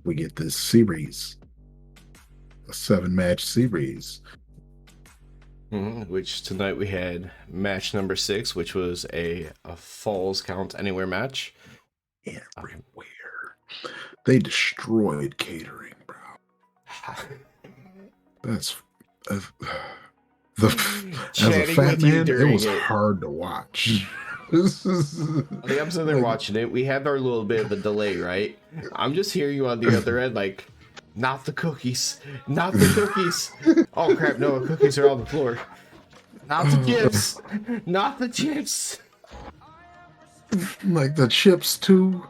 we get this series, a 7-match series. Which tonight we had match number 6, which was a Falls Count Anywhere match. Everywhere. They destroyed catering, bro. That's as a fat man, it was hard to watch. The episode they're watching it, we had our little bit of a delay, right? I'm just hearing you on the other end, like, not the cookies, not the cookies. Oh crap! No, the cookies are on the floor. Not the chips, not the chips. Like the chips too.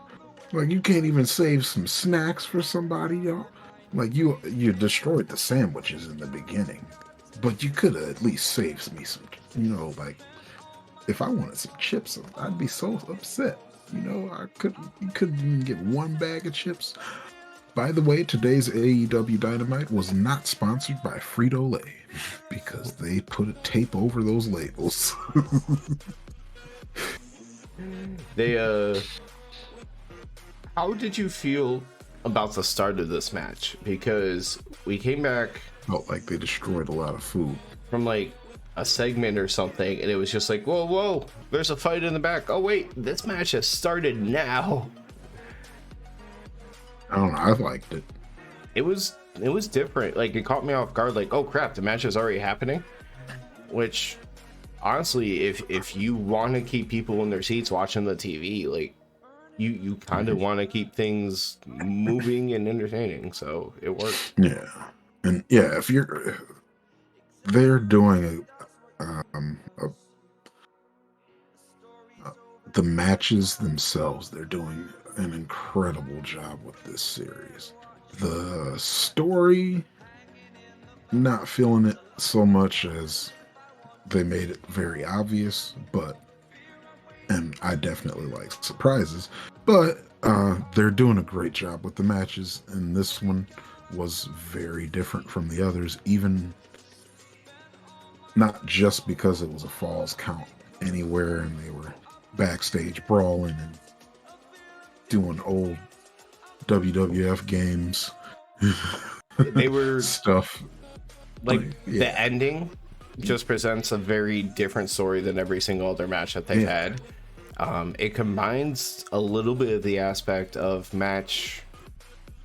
Like you can't even save some snacks for somebody, y'all. Like you destroyed the sandwiches in the beginning, but you could have at least saved me some. Like if I wanted some chips, I'd be so upset. You couldn't even get one bag of chips. By the way, today's AEW Dynamite was not sponsored by Frito-Lay because they put a tape over those labels. How did you feel about the start of this match? Because we came back... Felt like they destroyed a lot of food. From like a segment or something, and it was just like, whoa, there's a fight in the back. Oh wait, this match has started now. I don't know, I liked it. It was different. Like, it caught me off guard, like, oh crap, the match is already happening. Which, honestly, if you want to keep people in their seats watching the TV, like, you kind of want to keep things moving and entertaining, so it worked. Yeah. And yeah, they're doing the matches themselves, they're doing an incredible job with this series. The story, not feeling it so much as they made it very obvious, and I definitely like surprises, but they're doing a great job with the matches, and this one was very different from the others, even not just because it was a Falls Count Anywhere and they were backstage brawling and doing old WWF games. They were stuff like the ending just presents a very different story than every single other match that they've had. It combines a little bit of the aspect of match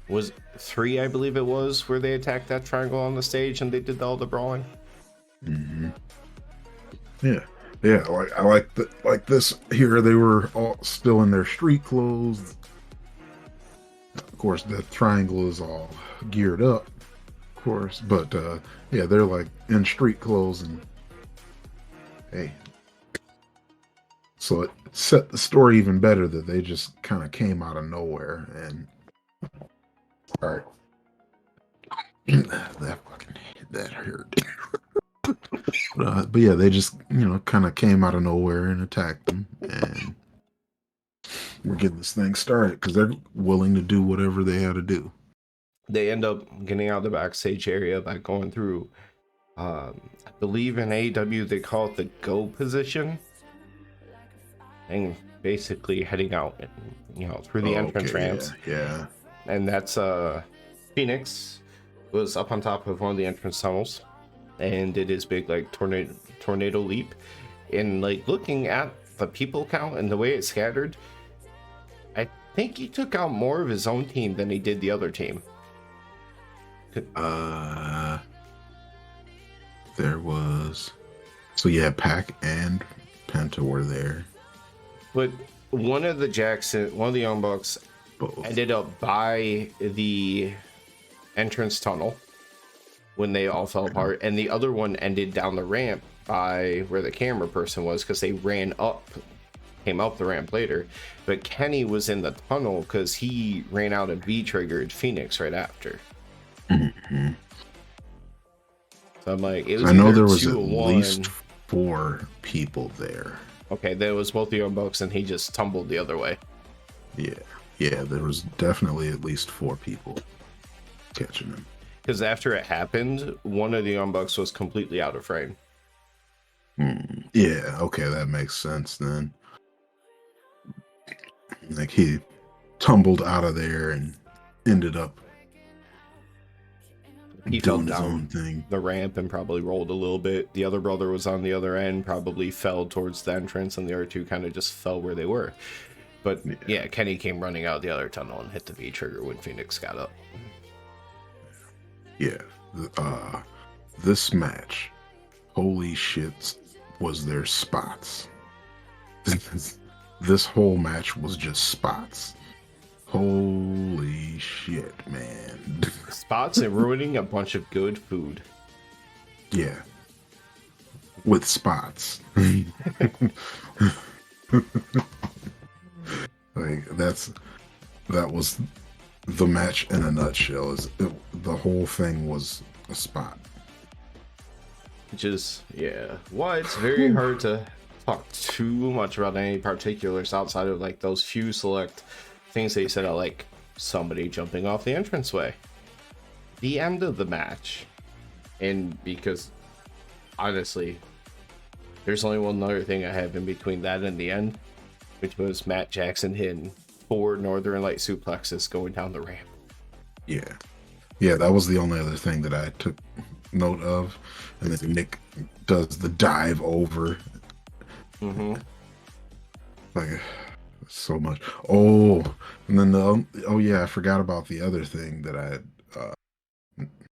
was 3, I believe it was, where they attacked that triangle on the stage and they did all the brawling. Yeah, I like this here. They were all still in their street clothes. Of course, the triangle is all geared up, of course, but they're like in street clothes, and hey, so it set the story even better that they just kind of came out of nowhere. And all right, that hurt. But yeah, they just kind of came out of nowhere and attacked them, and we're getting this thing started because they're willing to do whatever they had to do. They end up getting out of the backstage area by going through, I believe in AEW they call it the go position, and basically heading out, through the entrance ramps. Yeah. And that's Phoenix was up on top of one of the entrance tunnels and did his big like tornado leap. And like looking at the people count and the way it scattered, I think he took out more of his own team than he did the other team. There was, so yeah, Pac and Penta were there, but one of the Young Bucks ended up by the entrance tunnel when they all fell apart, and the other one ended down the ramp by where the camera person was because they came up the ramp later. But Kenny was in the tunnel because he ran out and V-triggered Phoenix right after. Mm-hmm. So I'm like, I know there was at least 4 people there. Okay, there was both the Young Bucks and he just tumbled the other way. Yeah, there was definitely at least 4 people catching him. Because after it happened, one of the Young Bucks was completely out of frame. Yeah, okay, that makes sense then. Like he tumbled out of there and ended up He fell doing his own down thing. the ramp and probably rolled a little bit. The other brother was on the other end, probably fell towards the entrance, and the other two kind of just fell where they were. But yeah, Kenny came running out the other tunnel and hit the V trigger when Phoenix got up. Yeah. This match, holy shit, was there spots. This whole match was just spots. Holy shit, man. Spots and ruining a bunch of good food. Yeah. With spots. Like that was the match in a nutshell. The whole thing was a spot. Which is, yeah, why it's very hard to talk too much about any particulars outside of like those few select things that you said, like somebody jumping off the entranceway, the end of the match, and because honestly, there's only one other thing I have in between that and the end, which was Matt Jackson hitting 4 Northern Light suplexes going down the ramp. Yeah, that was the only other thing that I took note of. And then Nick does the dive over. Like, so much. Oh, and then I forgot about the other thing that I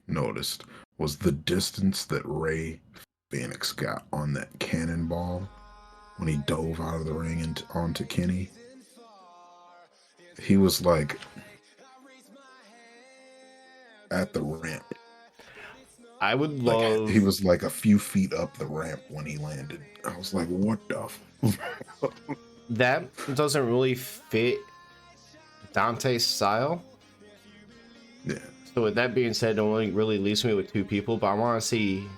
noticed was the distance that Ray Phoenix got on that cannonball when he dove out of the ring and onto Kenny. He was like at the ramp. I would love. Like, he was like a few feet up the ramp when he landed. I was like, what the? That doesn't really fit Dante's style. Yeah. So with that being said, it only really leaves me with 2 people, but I want to see,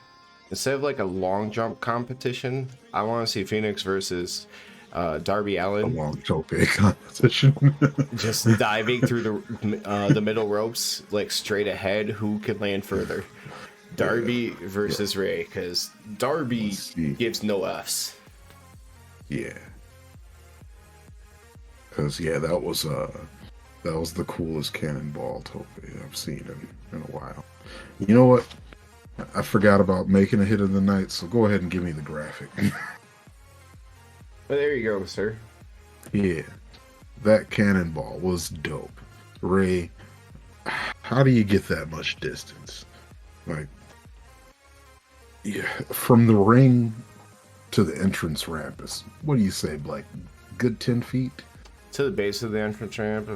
instead of like a long jump competition, I want to see Phoenix versus Darby A Allin. long tope competition. Just diving through the middle ropes, like straight ahead. Who can land further? Darby versus Ray, because Darby gives no Fs. Yeah. Because that was the coolest cannonball tope I've seen in a while. You know what? I forgot about making a hit of the night, so go ahead and give me the graphic. Well, there you go, sir. Yeah, that cannonball was dope. Ray, how do you get that much distance? Like, yeah, from the ring to the entrance ramp is, what do you say, like, good 10 feet? To the base of the entrance ramp,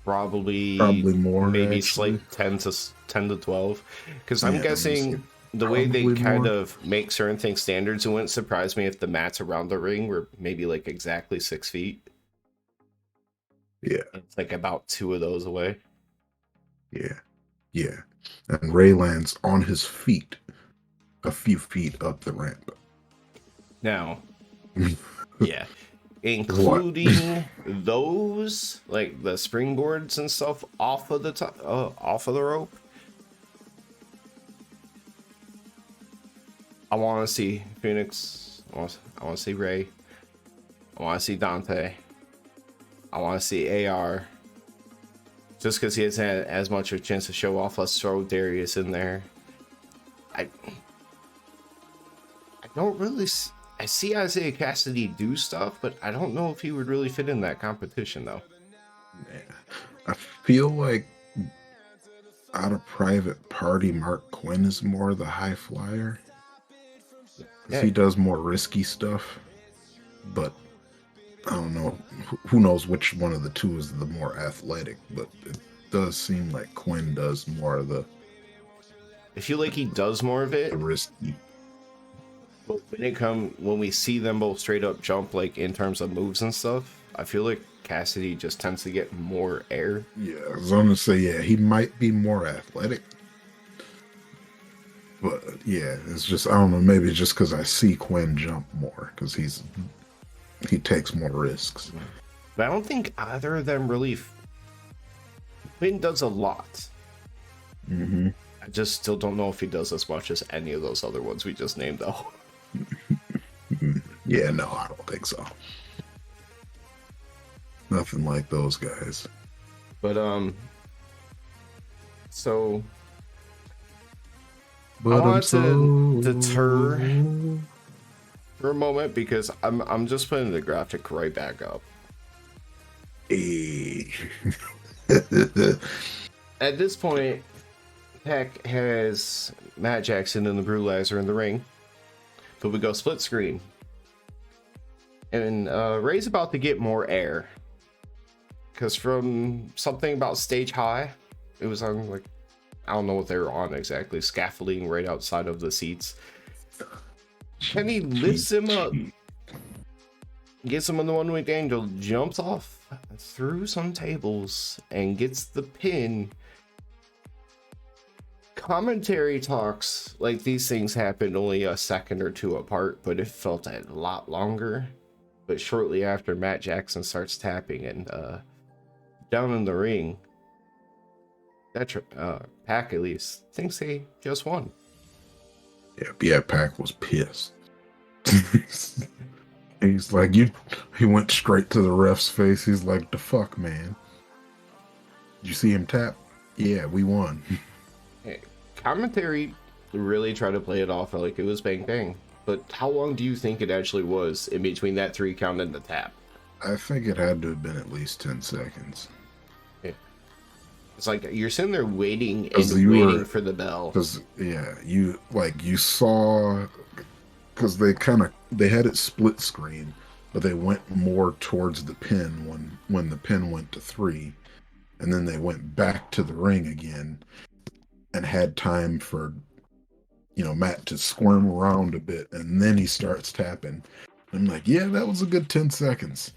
probably more, maybe actually. like 10 to 12. Because I'm guessing the way they probably kind more. of make certain things standards, it wouldn't surprise me if the mats around the ring were maybe like exactly 6 feet. Yeah. It's like about 2 of those away. Yeah. And Ray lands on his feet a few feet up the ramp. Now, yeah, including those, like the springboards and stuff off of the top, off of the rope. I want to see Phoenix. I want to see Ray. I want to see Dante. I want to see AR. Just because he hasn't had as much of a chance to show off, let's throw Darius in there. I don't really. I see Isaiah Cassidy do stuff, but I don't know if he would really fit in that competition, though. Man, I feel like out of Private Party, Mark Quinn is more the high flyer. Yeah. He does more risky stuff, but I don't know. Who knows which one of the two is the more athletic, but it does seem like Quinn does more of the... I feel like he does more of it. The risky. But when we see them both straight up jump, like in terms of moves and stuff, I feel like Cassidy just tends to get more air. Yeah, I was going to say, yeah, he might be more athletic. But yeah, it's just, I don't know, maybe it's just because I see Quinn jump more, because he takes more risks. But I don't think either of them really... Quinn does a lot. Mm-hmm. I just still don't know if he does as much as any of those other ones we just named, though. Yeah, no, I don't think so. Nothing like those guys. But so I But I'm wanted to so deter for a moment because I'm just putting the graphic right back up. eh. At this point, Peck has Matt Jackson and the Brewlizer in the ring, but we go split screen, and Ray's about to get more air because from something about stage high, it was on like, I don't know what they were on exactly, scaffolding right outside of the seats. Kenny lifts him up, gets him on the one-winged angel, jumps off through some tables, and gets the pin. Commentary talks like these things happened only a second or two apart, but it felt a lot longer. But shortly after, Matt Jackson starts tapping, and down in the ring, that Pac at least thinks they just won. Yeah, Pac was pissed. He's like, he went straight to the ref's face. He's like, the fuck, man. Did you see him tap? Yeah, we won. Hey, commentary really tried to play it off like it was bang bang. But how long do you think it actually was in between that 3 count and the tap? I think it had to have been at least 10 seconds. Yeah. It's like you're sitting there waiting and waiting for the bell. Because, yeah, you saw, because they had it split screen, but they went more towards the pin when the pin went to 3. And then they went back to the ring again and had time for, Matt to squirm around a bit. And then he starts tapping. I'm like, yeah, that was a good 10 seconds.